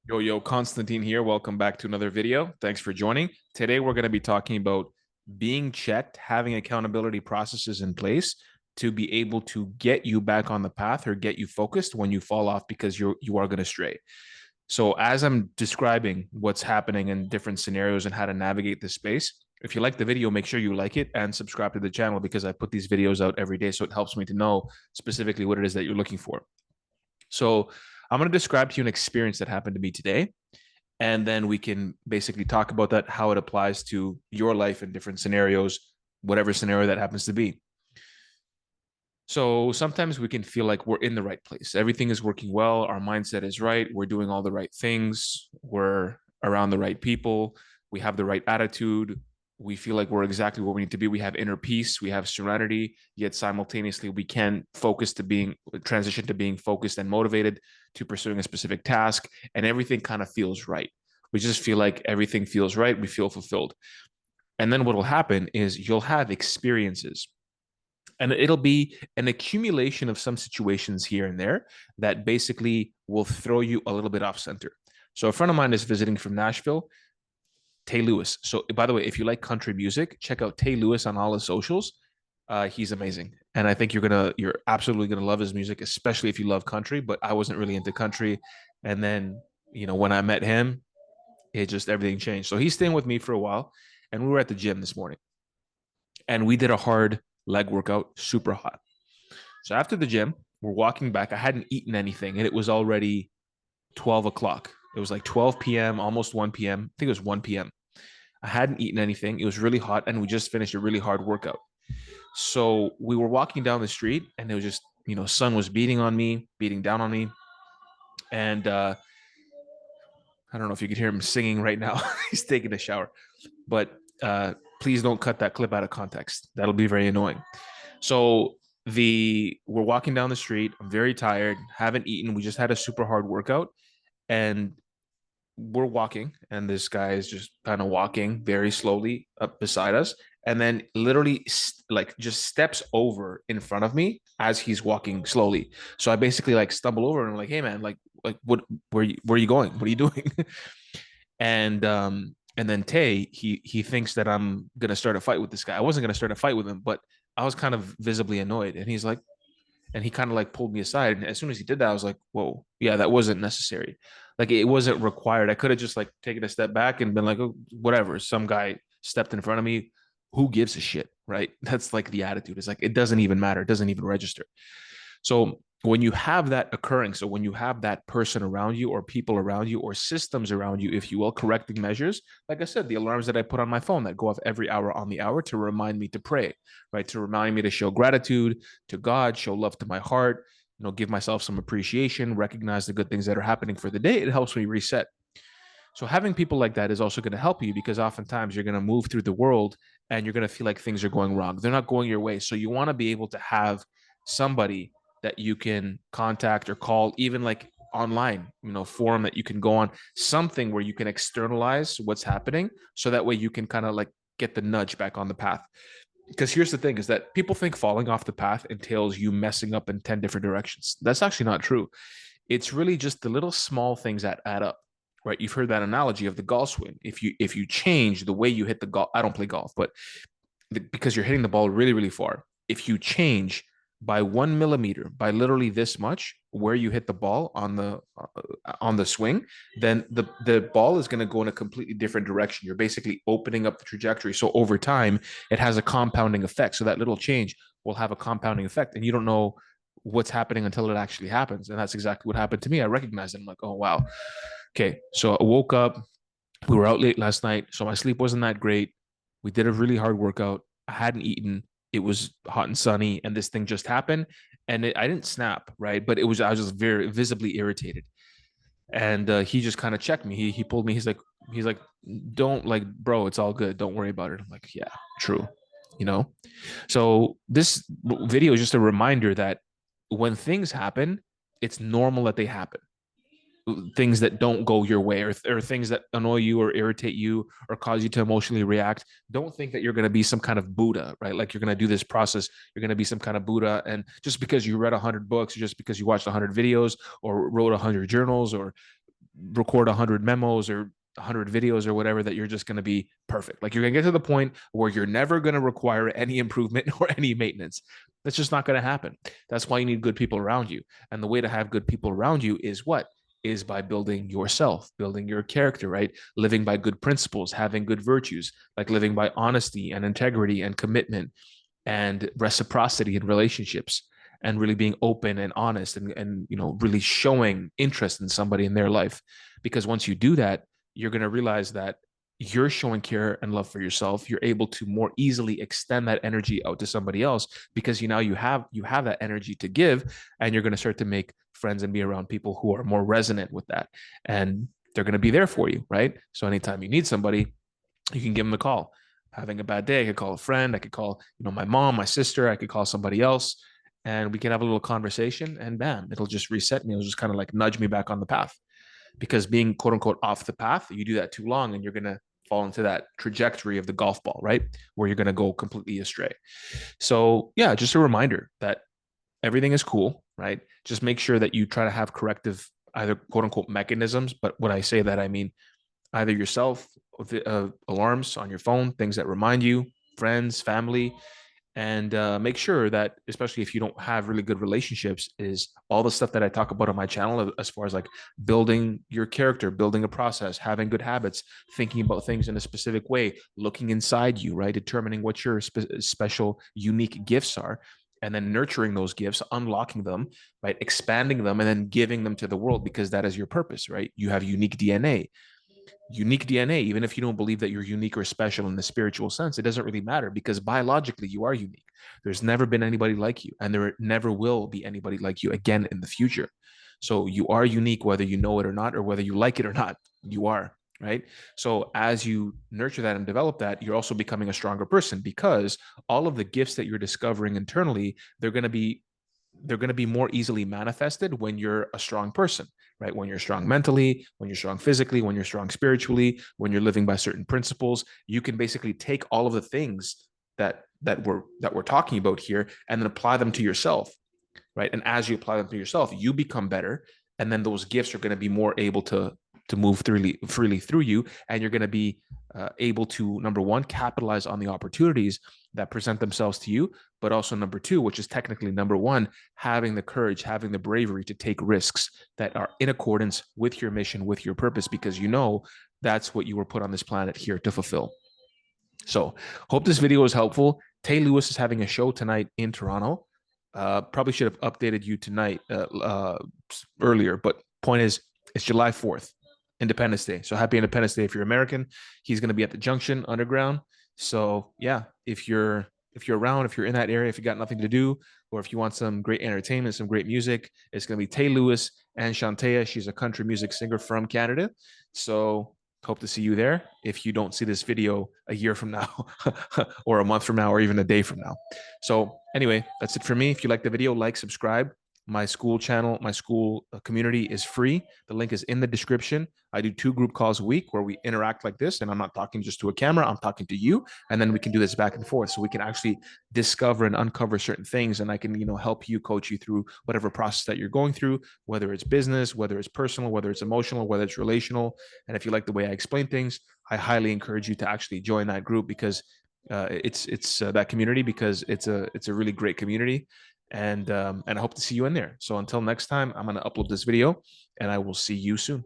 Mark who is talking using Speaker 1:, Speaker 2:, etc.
Speaker 1: Yo, Constantine here. Welcome back to another video. Thanks for joining. Today, we're going to be talking about being checked, having accountability processes in place to be able to get you back on the path or get you focused when you fall off because you are going to stray. So, as I'm describing what's happening in different scenarios and how to navigate this space, if you like the video, make sure you like it and subscribe to the channel because I put these videos out every day. So it helps me to know specifically what it is that you're looking for. So I'm going to describe to you an experience that happened to me today. And then we can basically talk about that, how it applies to your life in different scenarios, whatever scenario that happens to be. So sometimes we can feel like we're in the right place. Everything is working well. Our mindset is right. We're doing all the right things. We're around the right people. We have the right attitude. We feel like we're exactly where we need to be. We have inner peace. We have serenity. Yet simultaneously, we can focus to being transition to being focused and motivated to pursuing a specific task. And everything kind of feels right. We just feel like everything feels right. We feel fulfilled. And then what will happen is you'll have experiences and it'll be an accumulation of some situations here and there that basically will throw you a little bit off center. So a friend of mine is visiting from Nashville, Tay Lewis. So by the way, if you like country music, check out Tay Lewis on all his socials. He's amazing, and I think you're absolutely gonna love his music, especially if you love country. But I wasn't really into country, and then when I met him, it just everything changed. So he's staying with me for a while, and we were at the gym this morning, and we did a hard leg workout, super hot. So after the gym, we're walking back. I hadn't eaten anything, and it was already 12 o'clock. It was like 12 p.m., almost 1 p.m. I think it was 1 p.m. I hadn't eaten anything. It was really hot, and we just finished a really hard workout. So we were walking down the street, and it was just, sun was beating on me, beating down on me. And I don't know if you could hear him singing right now. He's taking a shower. But please don't cut that clip out of context. That'll be very annoying. So we're walking down the street. I'm very tired, haven't eaten. We just had a super hard workout, and we're walking, and this guy is just kind of walking very slowly up beside us, and then literally like just steps over in front of me as he's walking slowly. So I basically like stumble over and I'm like, "Hey man, like what? Where are you going? What are you doing?" And then Tay, he thinks that I'm gonna start a fight with this guy. I wasn't gonna start a fight with him, but I was kind of visibly annoyed, and he's like, and he kind of like pulled me aside. And as soon as he did that, I was like, whoa, yeah, that wasn't necessary. Like it wasn't required. I could have just like taken a step back and been like, oh, whatever. Some guy stepped in front of me. Who gives a shit? Right. That's like the attitude. It's like, it doesn't even matter. It doesn't even register. So when you have that occurring, so when you have that person around you or people around you or systems around you, if you will, correcting measures, like I said, the alarms that I put on my phone that go off every hour on the hour to remind me to pray, right? To remind me to show gratitude to God, show love to my heart, give myself some appreciation, recognize the good things that are happening for the day. It helps me reset. So having people like that is also going to help you because oftentimes you're going to move through the world and you're going to feel like things are going wrong. They're not going your way. So you want to be able to have somebody that you can contact or call, even like online, forum that you can go on, something where you can externalize what's happening. So that way you can kind of like get the nudge back on the path. Because here's the thing is that people think falling off the path entails you messing up in 10 different directions. That's actually not true. It's really just the little small things that add up, right? You've heard that analogy of the golf swing. If you change the way you hit the golf, I don't play golf, but because you're hitting the ball really, really far, if you change by 1 millimeter, by literally this much, where you hit the ball on the swing, then the ball is going to go in a completely different direction. You're basically opening up the trajectory. So over time, it has a compounding effect. So that little change will have a compounding effect, and you don't know what's happening until it actually happens. And that's exactly what happened to me. I recognized it. I'm like, oh wow, okay. So I woke up. We were out late last night, so my sleep wasn't that great. We did a really hard workout. I hadn't eaten. It was hot and sunny, and this thing just happened. And I didn't snap, right? But I was just very visibly irritated. And he just kind of checked me. He pulled me. He's like, don't like, bro, it's all good. Don't worry about it. I'm like, yeah, true. You know. So this video is just a reminder that when things happen, it's normal that they happen. Things that don't go your way, or things that annoy you or irritate you or cause you to emotionally react. Don't think that you're going to be some kind of Buddha, right? Like you're going to do this process, you're going to be some kind of Buddha, and just because you read 100 books, or just because you watched 100 videos or wrote 100 journals or record 100 memos or 100 videos or whatever that you're just going to be perfect. Like you're going to get to the point where you're never going to require any improvement or any maintenance. That's just not going to happen. That's why you need good people around you. And the way to have good people around you is what? Is by building yourself, building your character, right? Living by good principles, having good virtues, like living by honesty and integrity and commitment and reciprocity in relationships, and really being open and honest, and really showing interest in somebody in their life. Because once you do that, you're going to realize that you're showing care and love for yourself. You're able to more easily extend that energy out to somebody else, because you have that energy to give, and you're going to start to make friends and be around people who are more resonant with that, and they're going to be there for you, right? So anytime you need somebody, you can give them a call. Having a bad day, I could call a friend, I could call my mom, my sister, I could call somebody else, and we can have a little conversation, and bam, it'll just reset me. It'll just kind of like nudge me back on the path. Because being quote unquote off the path, you do that too long and you're going to fall into that trajectory of the golf ball, right? Where you're going to go completely astray. So yeah, just a reminder that everything is cool, right? Just make sure that you try to have corrective, either quote unquote mechanisms. But when I say that, I mean either yourself, alarms on your phone, things that remind you, friends, family, and make sure that, especially if you don't have really good relationships, is all the stuff that I talk about on my channel as far as like building your character, building a process, having good habits, thinking about things in a specific way, looking inside you, right? Determining what your special, unique gifts are, and then nurturing those gifts, unlocking them, right? Expanding them, and then giving them to the world, because that is your purpose, right? You have unique DNA, even if you don't believe that you're unique or special in the spiritual sense, it doesn't really matter, because biologically you are unique. There's never been anybody like you, and there never will be anybody like you again in the future. So you are unique, whether you know it or not, or whether you like it or not, you are, right? So as you nurture that and develop that, you're also becoming a stronger person, because all of the gifts that you're discovering internally, they're going to be more easily manifested when you're a strong person, right? When you're strong mentally, when you're strong physically, when you're strong spiritually, when you're living by certain principles, you can basically take all of the things that we're talking about here and then apply them to yourself, right? And as you apply them to yourself, you become better, and then those gifts are going to be more able to move freely through you, and you're going to be able to, number one, capitalize on the opportunities that present themselves to you, but also number two, which is technically number one, having the courage, having the bravery to take risks that are in accordance with your mission, with your purpose, because that's what you were put on this planet here to fulfill. So hope this video was helpful. Tay Lewis is having a show tonight in Toronto. Probably should have updated you tonight earlier, but point is, it's July 4th, Independence Day. So happy Independence Day if you're American. He's going to be at the Junction Underground. So yeah, if you're around, if you're in that area, if you got nothing to do, or if you want some great entertainment, some great music, it's going to be Tay Lewis and Shantea. She's a country music singer from Canada. So hope to see you there if you don't see this video a year from now or a month from now or even a day from now. So anyway, that's it for me. If you like the video, like, subscribe. My school channel, my school community is free. The link is in the description. I do 2 group calls a week where we interact like this, and I'm not talking just to a camera, I'm talking to you, and then we can do this back and forth, so we can actually discover and uncover certain things, and I can help you, coach you through whatever process that you're going through, whether it's business, whether it's personal, whether it's emotional, whether it's relational. And if you like the way I explain things, I highly encourage you to actually join that group, because it's that community, because it's a really great community. And I hope to see you in there. So until next time, I'm going to upload this video, and I will see you soon.